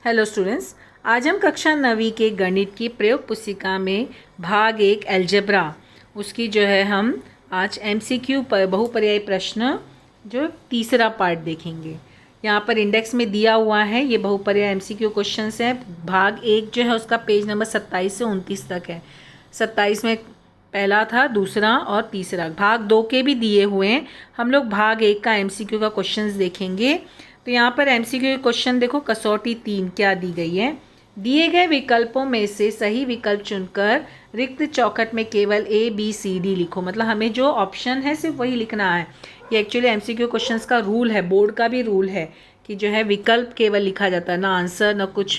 Hello students, आज हम कक्षा 9वीं के गणित की प्रयोग पुस्तिका में भाग 1 अलजेब्रा उसकी जो है हम आज एमसीक्यू पर बहुपर्यायी प्रश्न जो तीसरा पार्ट देखेंगे। यहाँ पर इंडेक्स में दिया हुआ है, ये बहुपर्याय एमसीक्यू क्वेश्चंस है। भाग 1 जो है उसका पेज नंबर 27 से 29 तक है। 27 में पहला था, दूसरा और तीसरा। भाग 2 के भी दिए हुए हैं। हम लोग भाग 1 का एमसीक्यू का क्वेश्चंस देखेंगे। तो यहाँ पर एमसीक्यू क्वेश्चन देखो, कसौटी 3 क्या दी गई है। दिए गए विकल्पों में से सही विकल्प चुनकर रिक्त चौखट में केवल ए बी सी डी लिखो। मतलब हमें जो ऑप्शन है सिर्फ वही लिखना है। ये एक्चुअली एमसीक्यू क्वेश्चंस का रूल है, बोर्ड का भी रूल है कि जो है विकल्प केवल लिखा जाता है, ना आंसर ना कुछ,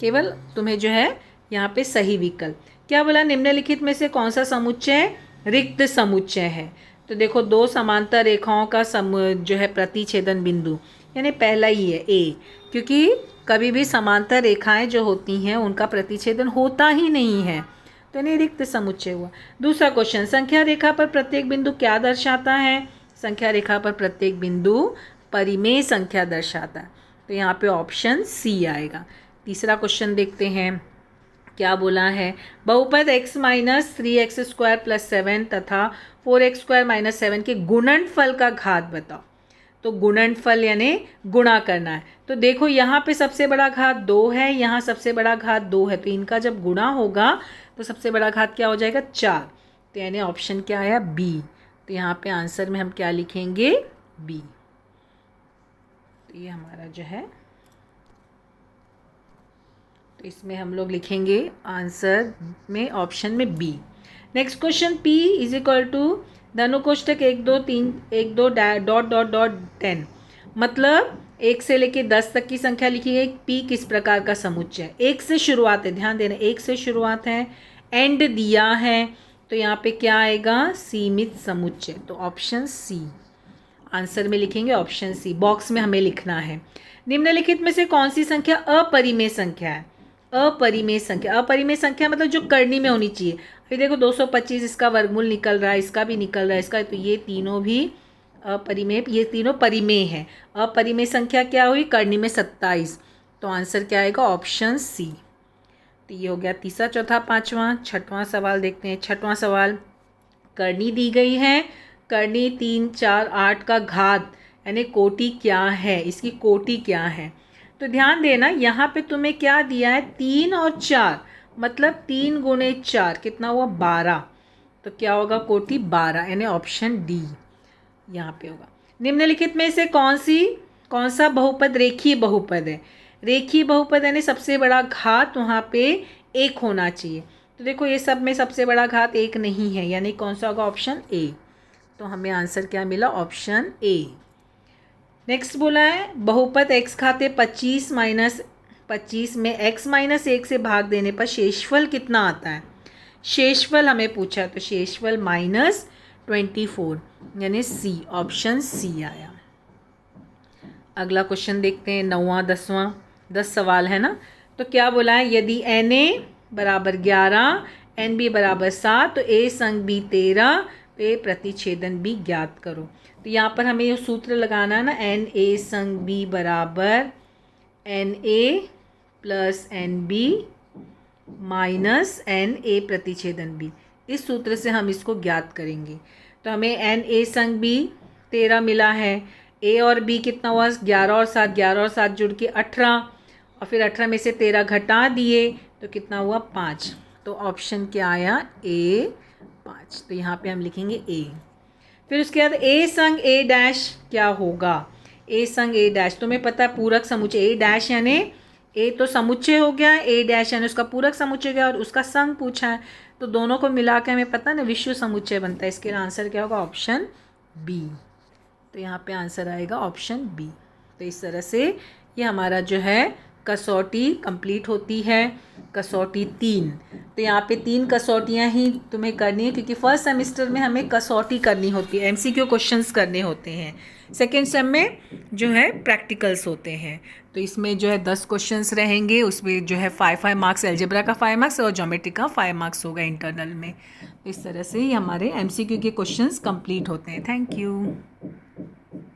केवल तुम्हें जो है यहाँ पे सही विकल्प। क्या बोला, निम्नलिखित में से कौन सा समुच्चय रिक्त समुच्चय है। तो देखो, दो समांतर रेखाओं का जो है प्रतिच्छेदन बिंदु, यानी पहला ही है ए, क्योंकि कभी भी समांतर रेखाएं जो होती हैं उनका प्रतिच्छेदन होता ही नहीं है, तो यानी रिक्त समुच्चय हुआ। दूसरा क्वेश्चन, संख्या रेखा पर प्रत्येक बिंदु क्या दर्शाता है। संख्या रेखा पर प्रत्येक बिंदु परिमेय संख्या दर्शाता है, तो यहाँ पे ऑप्शन सी आएगा। तीसरा क्वेश्चन देखते हैं, क्या बोला है। बहुपद x माइनस 3x² प्लस 7 तथा 4x² - 7 के गुणनफल का घात बताओ। तो गुणनफल यानी गुणा करना है। तो देखो, यहाँ पे सबसे बड़ा घात 2 है, यहाँ सबसे बड़ा घात 2 है, तो इनका जब गुणा होगा तो सबसे बड़ा घात क्या हो जाएगा, 4। तो यानी ऑप्शन क्या आया, बी। तो यहाँ पे आंसर में हम क्या लिखेंगे, बी। तो ये हमारा जो है, तो इसमें हम लोग लिखेंगे आंसर में ऑप्शन में बी। नेक्स्ट क्वेश्चन, P = धनुकोष्ठक 1 2 3 1 2 डॉट डॉट डॉट 10, मतलब 1 से लेके 10 तक की संख्या लिखी गई। P किस प्रकार का समुच्चय है। 1 से शुरुआत है, ध्यान देना, 1 से शुरुआत है, एंड दिया है, तो यहाँ पे क्या आएगा, सीमित समुच्चय। तो ऑप्शन सी, आंसर में लिखेंगे ऑप्शन सी। बॉक्स में हमें लिखना है, निम्नलिखित में से कौन सी संख्या अपरिमेय संख्या है। अपरिमेय संख्या, अपरिमेय संख्या मतलब जो करनी में होनी चाहिए। अभी देखो 225, इसका वर्गमूल निकल रहा है, इसका भी निकल रहा है, इसका, तो ये तीनों भी अपरिमेय, ये तीनों परिमेय है। अपरिमेय संख्या क्या हुई, करनी में 27, तो आंसर क्या आएगा, ऑप्शन सी। तो ये हो गया तीसरा, चौथा, पांचवा। छठवां सवाल देखते हैं। छठवां सवाल, करनी दी गई है, करनी 3 4 8 का घात यानी कोटि क्या है, इसकी कोटि क्या है। तो ध्यान देना, यहाँ पे तुम्हें क्या दिया है, 3 और 4, मतलब 3 × 4 कितना हुआ, 12। तो क्या होगा, कोटि 12, यानी ऑप्शन डी यहाँ पे होगा। निम्नलिखित में से कौन सा बहुपद रेखीय बहुपद है। रेखीय बहुपद यानी सबसे बड़ा घात वहाँ पे 1 होना चाहिए। तो देखो, ये सब में सबसे बड़ा घात 1 नहीं है, यानी कौन सा होगा, ऑप्शन ए। तो हमें आंसर क्या मिला, ऑप्शन ए। नेक्स्ट बोला है, बहुपद x खाते 25 - 25 में x - 1 से भाग देने पर शेषफल कितना आता है। शेषफल हमें पूछा, तो शेषफल -24, यानी सी, ऑप्शन सी आया। अगला क्वेश्चन देखते हैं, 9वां 10वां, 10 सवाल है ना। तो क्या बोला है, यदि NA = 11 NB = 7 तो A संग B 13 पे प्रतिच्छेदन भी ज्ञात करो। तो यहाँ पर हमें ये सूत्र लगाना है ना, NA संग B = NA + NB - NA प्रतिच्छेदन B। इस सूत्र से हम इसको ज्ञात करेंगे। तो हमें NA संग B 13 मिला है, A और B कितना हुआ, 11 और 7, 11 और 7 जुड़ के 18, और फिर 18 में से 13 घटा दिए तो कितना हुआ, 5। तो ऑप्शन क्या आया, A 5। तो यहाँ पे हम लिखेंगे A। फिर उसके बाद A संग A' क्या होगा। A संग A', तुम्हें पता है पूरक समुच्चय। A' यानी A तो समुच्चय हो गया, A' यानी उसका पूरक समुच्चय गया, और उसका संग पूछा है, तो दोनों को मिला के हमें पता है ना विश्व समुच्चय बनता है। इसके आंसर क्या होगा, ऑप्शन बी। तो यहाँ पे आंसर आएगा ऑप्शन बी। तो इस तरह से ये हमारा जो है कसौटी कंप्लीट होती है, कसौटी 3। तो यहाँ पे 3 कसौटियाँ ही तुम्हें करनी है, क्योंकि फर्स्ट सेमेस्टर में हमें कसौटी करनी होती है, एमसीक्यू क्वेश्चंस करने होते हैं। सेकेंड सेम में जो है प्रैक्टिकल्स होते हैं। तो इसमें जो है 10 क्वेश्चंस रहेंगे, उसमें जो है 5 मार्क्स अलजेब्रा का 5 मार्क्स और ज्योमेट्री का 5 मार्क्स होगा इंटरनल में। इस तरह से ही हमारे एमसीक्यू के क्वेश्चंस कंप्लीट होते हैं। Thank you.